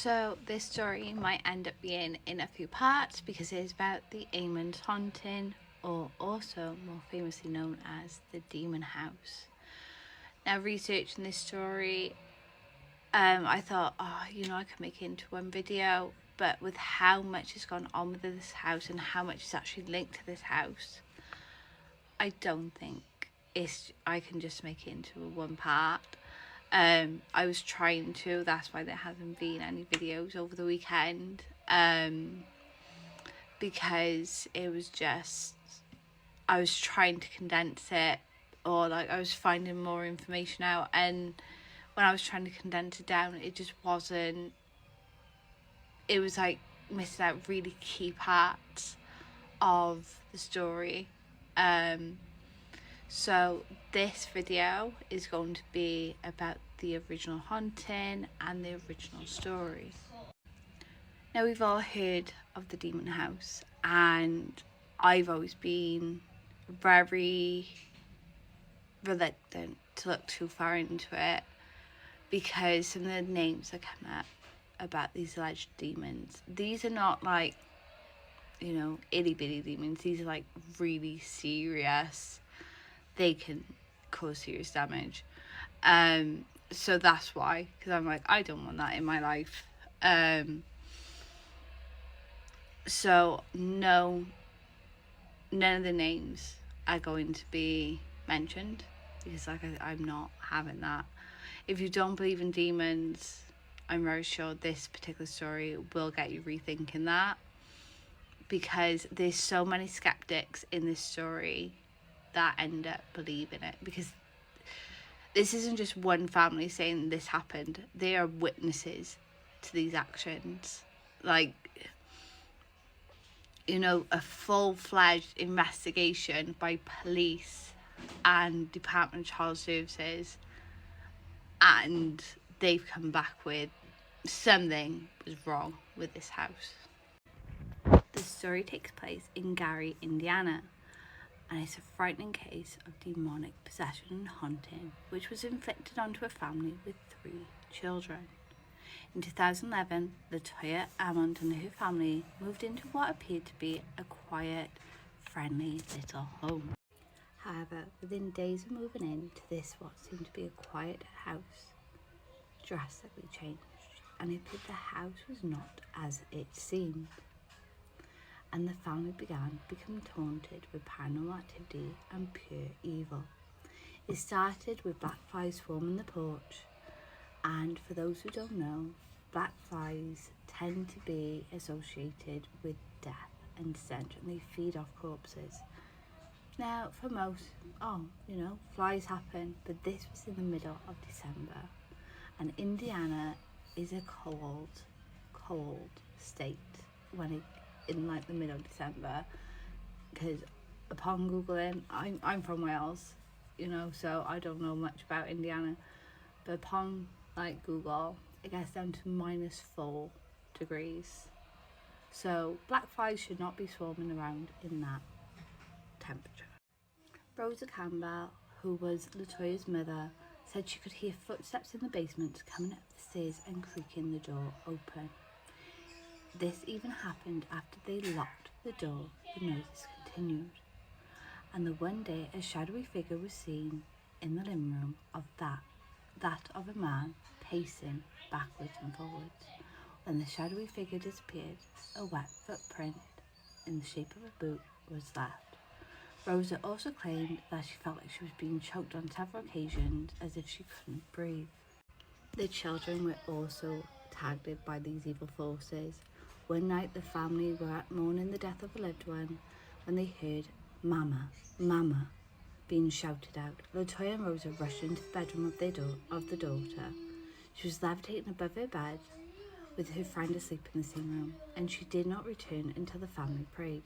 So this story might end up being in a few parts because it is about the Ammons haunting, or also more famously known as the Demon House. Now, researching this story, I thought, I could make it into one video, but with how much has gone on with this house and how much is actually linked to this house, I don't think I can just make it into one part. I was trying to, that's why there hasn't been any videos over the weekend, because it was just, I was trying to condense it, or like I was finding more information out, and when I was trying to condense it down, it just wasn't, it was like missing out really key parts of the story. So this video is going to be about the original haunting and the original story. Now, we've all heard of the Demon House, and I've always been very reluctant to look too far into it because some of the names that come up about these alleged demons, these are not like, itty bitty demons. These are like really serious. They can cause serious damage. So that's why, because I'm like, I don't want that in my life. So no, none of the names are going to be mentioned because I'm not having that. If you don't believe in demons, I'm very sure this particular story will get you rethinking that, because there's so many skeptics in this story that end up believing it, because this isn't just one family saying this happened. They are witnesses to these actions. Like, a full-fledged investigation by police and Department of Child Services, and they've come back with something was wrong with this house. The story takes place in Gary, Indiana, and it's a frightening case of demonic possession and haunting, which was inflicted onto a family with 3 children. In 2011, Latoya Ammons and her family moved into what appeared to be a quiet, friendly little home. However, within days of moving into this what seemed to be a quiet house, drastically changed, and it appeared the house was not as it seemed, and the family began to become taunted with paranormal activity and pure evil. It started with black flies swarming the porch, and for those who don't know, black flies tend to be associated with death and stench, and they feed off corpses. Now, for most, flies happen, but this was in the middle of December, and Indiana is a cold state in like the middle of December, because upon Googling, I'm from Wales, so I don't know much about Indiana, but upon like Google, it gets down to -4 degrees. So black flies should not be swarming around in that temperature. Rosa Campbell, who was Latoya's mother, said she could hear footsteps in the basement coming up the stairs and creaking the door open. This even happened after they locked the door. The noises continued, and the one day a shadowy figure was seen in the living room of that of a man pacing backwards and forwards. When the shadowy figure disappeared, a wet footprint in the shape of a boot was left. Rosa also claimed that she felt like she was being choked on several occasions, as if she couldn't breathe. The children were also targeted by these evil forces. One night the family were at mourning the death of a loved one when they heard "Mama, Mama" being shouted out. Latoya and Rosa rushed into the bedroom of the daughter. She was levitating above her bed with her friend asleep in the same room, and she did not return until the family prayed.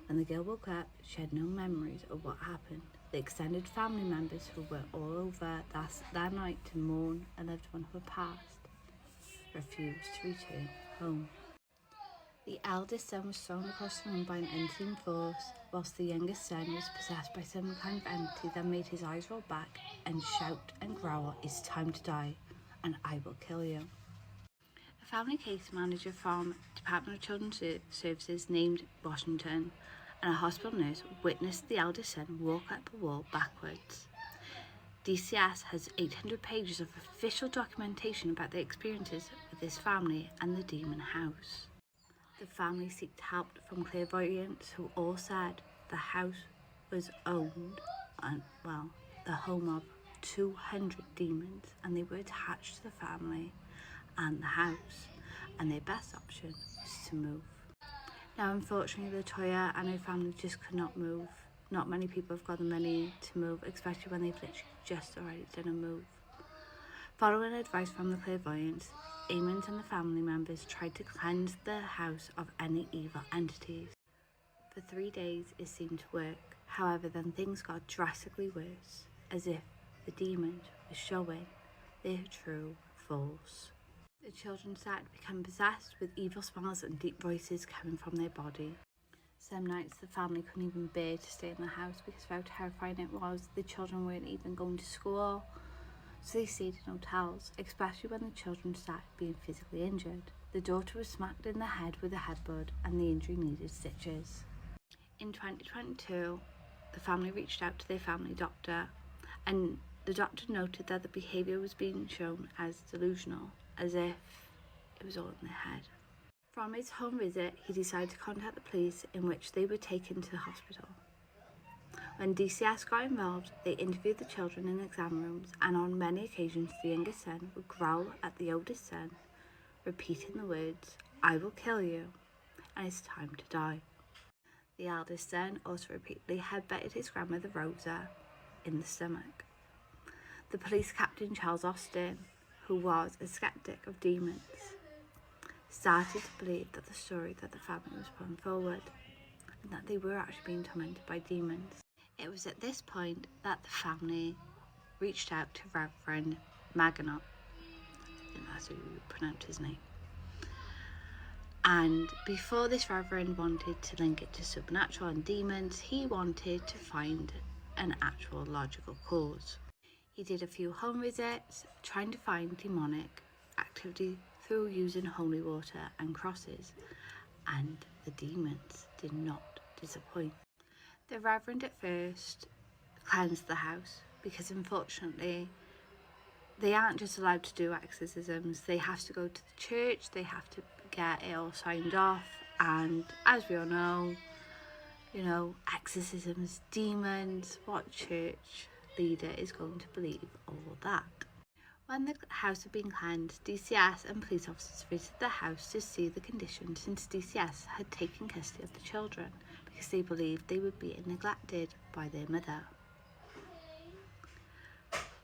When the girl woke up, she had no memories of what happened. The extended family members who were all over that night to mourn a loved one who had passed refused to return home. The eldest son was thrown across the room by an unseen force, whilst the youngest son was possessed by some kind of entity that made his eyes roll back and shout and growl, "It's time to die, and I will kill you." A family case manager from Department of Children's Services named Washington and a hospital nurse witnessed the eldest son walk up a wall backwards. DCS has 800 pages of official documentation about their experiences with this family and the demon house. The family sought help from clairvoyants who all said the house was owned and, the home of 200 demons, and they were attached to the family and the house, and their best option was to move. Now, unfortunately, Latoya and her family just could not move. Not many people have got the money to move, especially when they've literally just already done a move. Following advice from the clairvoyants, Ammons and the family members tried to cleanse the house of any evil entities. For 3 days it seemed to work. However, then things got drastically worse, as if the demons were showing their true force. The children started to become possessed with evil smells and deep voices coming from their body. Some nights the family couldn't even bear to stay in the house because of how terrifying it was. The children weren't even going to school, so they stayed in hotels, especially when the children started being physically injured. The daughter was smacked in the head with a headbutt and the injury needed stitches. In 2022, the family reached out to their family doctor, and the doctor noted that the behaviour was being shown as delusional, as if it was all in their head. From his home visit, he decided to contact the police, in which they were taken to the hospital. When DCS got involved, they interviewed the children in exam rooms, and on many occasions the youngest son would growl at the oldest son, repeating the words, "I will kill you, and it's time to die." The eldest son also repeatedly headbutted his grandmother Rosa in the stomach. The police captain Charles Austin, who was a skeptic of demons, started to believe that the story that the family was putting forward, and that they were actually being tormented by demons. It was at this point that the family reached out to Reverend Maginot, I think that's how you pronounce his name. And before this Reverend wanted to link it to supernatural and demons, he wanted to find an actual logical cause. He did a few home visits, trying to find demonic activity through using holy water and crosses, and the demons did not disappoint. The Reverend at first cleansed the house because unfortunately they aren't just allowed to do exorcisms, they have to go to the church, they have to get it all signed off, and as we all know, exorcisms, demons, what church leader is going to believe all that? When the house had been cleansed, DCS and police officers visited the house to see the condition, since DCS had taken custody of the children because they believed they were being neglected by their mother.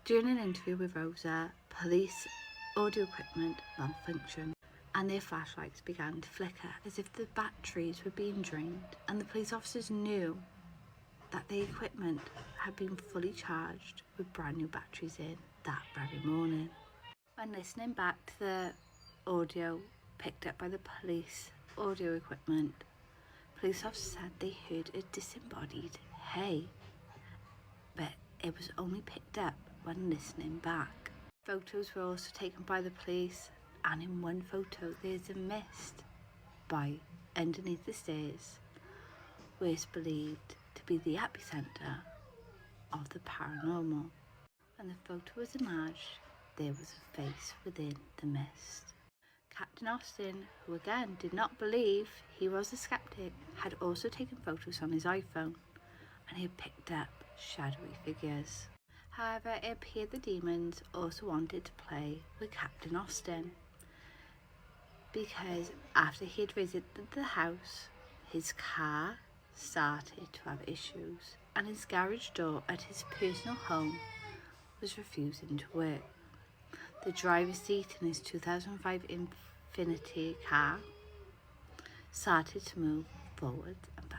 During an interview with Rosa, police audio equipment malfunctioned and their flashlights began to flicker as if the batteries were being drained, and the police officers knew that the equipment had been fully charged with brand new batteries in that very morning. When listening back to the audio picked up by the police audio equipment, police officers said they heard a disembodied hey, but it was only picked up when listening back. Photos were also taken by the police, and in one photo there's a mist by underneath the stairs, where it's believed to be the epicenter of the paranormal. When the photo was enlarged, there was a face within the mist. Captain Austin, who again did not believe he was a skeptic, had also taken photos on his iPhone, and he had picked up shadowy figures. However, it appeared the demons also wanted to play with Captain Austin, because after he had visited the house, his car started to have issues, and his garage door at his personal home was refusing to work. The driver's seat in his 2005 Infiniti car started to move forwards and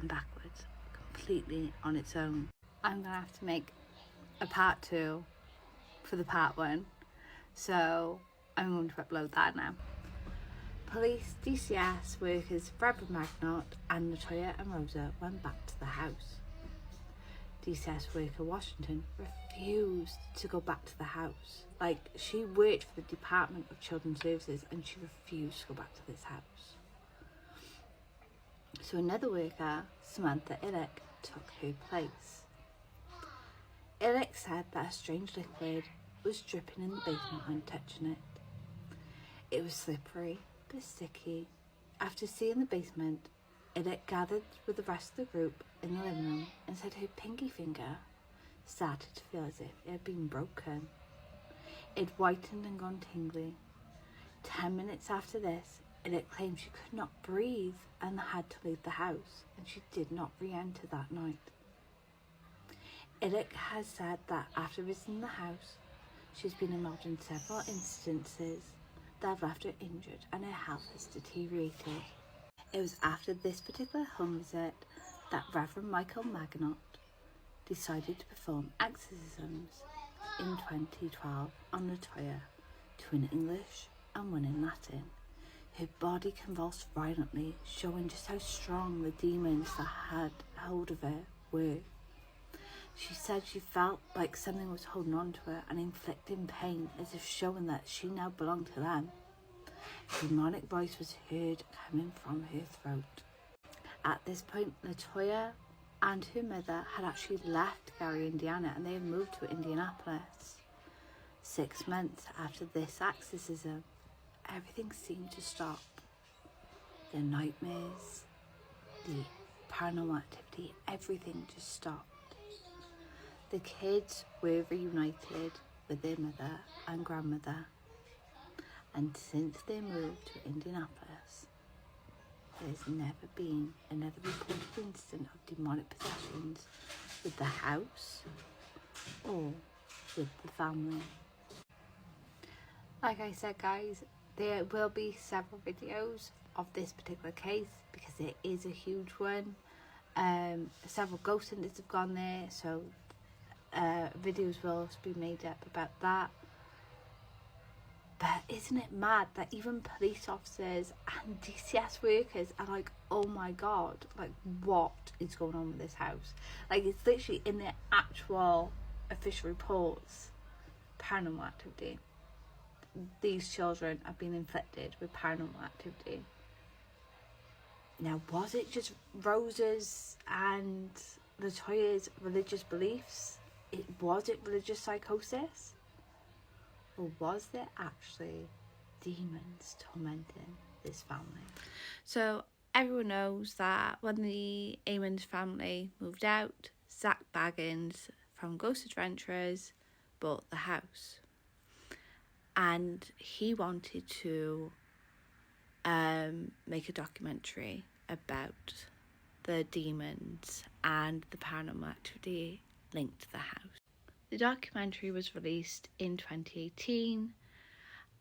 backwards, completely on its own. I'm going to have to make a part 2 for the part 1, so I'm going to upload that now. Police, DCS workers, Reverend Magnot and Latoya and Rosa went back to the house. DCS worker Washington refused to go back to the house. Like, she worked for the Department of Children's Services and she refused to go back to this house. So another worker, Samantha Illick, took her place. Illick said that a strange liquid was dripping in the basement when touching it. It was slippery but sticky. After seeing the basement, Illick gathered with the rest of the group in the living room and said her pinky finger started to feel as if it had been broken. It whitened and gone tingly. 10 minutes after this, Illick claimed she could not breathe and had to leave the house, and she did not re-enter that night. Illick has said that after visiting the house, she's been involved in several incidences that have left her injured and her health has deteriorated. It was after this particular home visit that Reverend Michael Maginot decided to perform exorcisms in 2012 on Latoya, two in English and one in Latin. Her body convulsed violently, showing just how strong the demons that had hold of her were. She said she felt like something was holding on to her and inflicting pain, as if showing that she now belonged to them. A demonic voice was heard coming from her throat. At this point, Latoya and her mother had actually left Gary, Indiana, and they had moved to Indianapolis. 6 months after this exorcism, everything seemed to stop. The nightmares, the paranormal activity, everything just stopped. The kids were reunited with their mother and grandmother, and since they moved to Indianapolis, there's never been another reported incident of demonic possessions with the house or with the family. Like I said, guys, there will be several videos of this particular case because it is a huge one. Several ghost hunters have gone there, so videos will also be made up about that. But isn't it mad that even police officers and DCS workers are like, oh my god, like, what is going on with this house? Like, it's literally in the actual official reports, paranormal activity. These children have been inflicted with paranormal activity. Now, was it just Rosa's and Latoya's religious beliefs? Was it religious psychosis? Or was there actually demons tormenting this family? So everyone knows that when the Ammons family moved out, Zach Baggins from Ghost Adventurers bought the house. And he wanted to make a documentary about the demons and the paranormal activity linked to the house. The documentary was released in 2018,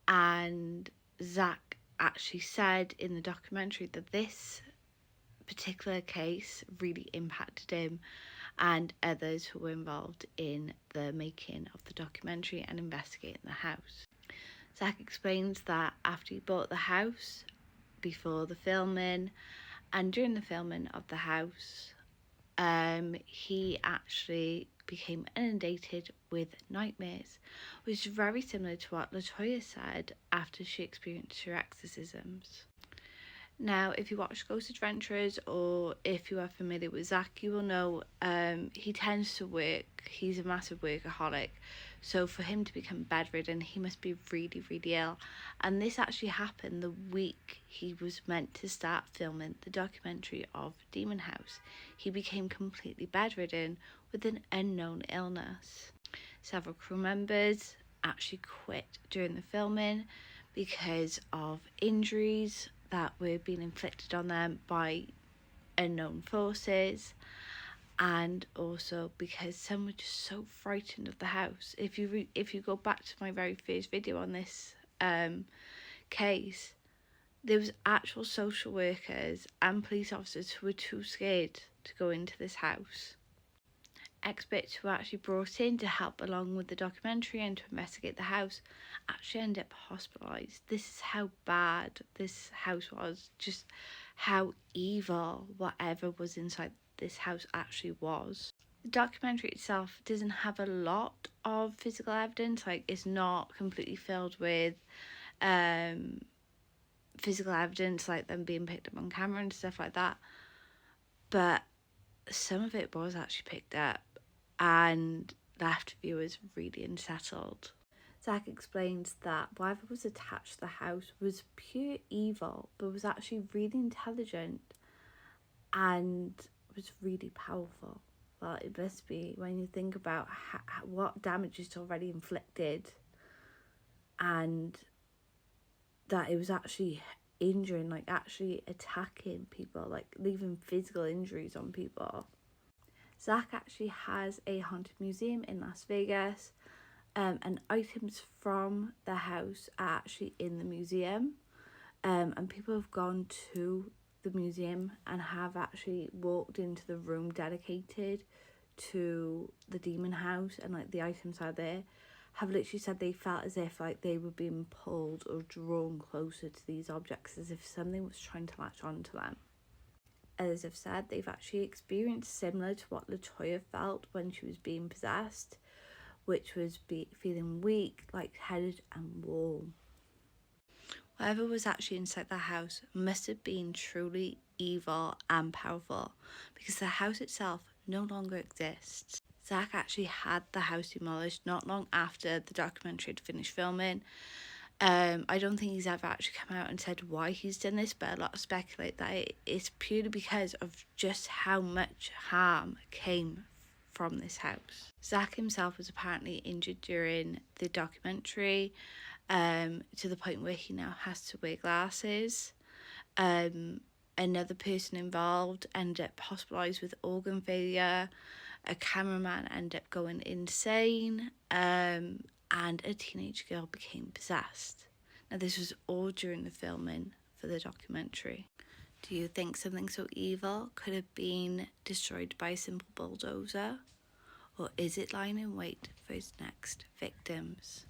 and Zach actually said in the documentary that this particular case really impacted him and others who were involved in the making of the documentary and investigating the house. Zach explains that after he bought the house, before the filming and during the filming of the house, he actually became inundated with nightmares, which is very similar to what Latoya said after she experienced her exorcisms. Now, if you watch Ghost Adventurers or if you are familiar with Zach, you will know he tends to work. He's a massive workaholic. So for him to become bedridden, he must be really, really ill. And this actually happened the week he was meant to start filming the documentary of Demon House. He became completely bedridden with an unknown illness. Several crew members actually quit during the filming because of injuries that were being inflicted on them by unknown forces, and also because some were just so frightened of the house. If you go back to my very first video on this case, there was actual social workers and police officers who were too scared to go into this house. Experts who were actually brought in to help along with the documentary and to investigate the house actually ended up hospitalised. This is how bad this house was, just how evil whatever was inside this house actually was. The documentary itself doesn't have a lot of physical evidence. Like, it's not completely filled with physical evidence, like them being picked up on camera and stuff like that. But some of it was actually picked up and left viewers really unsettled. Zach explains that whatever was attached to the house was pure evil, but was actually really intelligent and was really powerful. Well, it must be when you think about what damage it's already inflicted, and that it was actually injuring, like actually attacking people, like leaving physical injuries on people. Zach actually has a haunted museum in Las Vegas, and items from the house are actually in the museum, and people have gone to the museum and have actually walked into the room dedicated to the demon house, and like the items are there, have literally said they felt as if like they were being pulled or drawn closer to these objects, as if something was trying to latch onto them. Others have said they've actually experienced similar to what LaToya felt when she was being possessed, which was feeling weak, lightheaded and warm. Whatever was actually inside the house must have been truly evil and powerful, because the house itself no longer exists. Zach actually had the house demolished not long after the documentary had finished filming. I don't think he's ever actually come out and said why he's done this, but a lot speculate that it's purely because of just how much harm came from this house. Zach himself was apparently injured during the documentary, to the point where he now has to wear glasses. Another person involved ended up hospitalised with organ failure. A cameraman ended up going insane. And a teenage girl became possessed. Now, this was all during the filming for the documentary. Do you think something so evil could have been destroyed by a simple bulldozer? Or is it lying in wait for its next victims?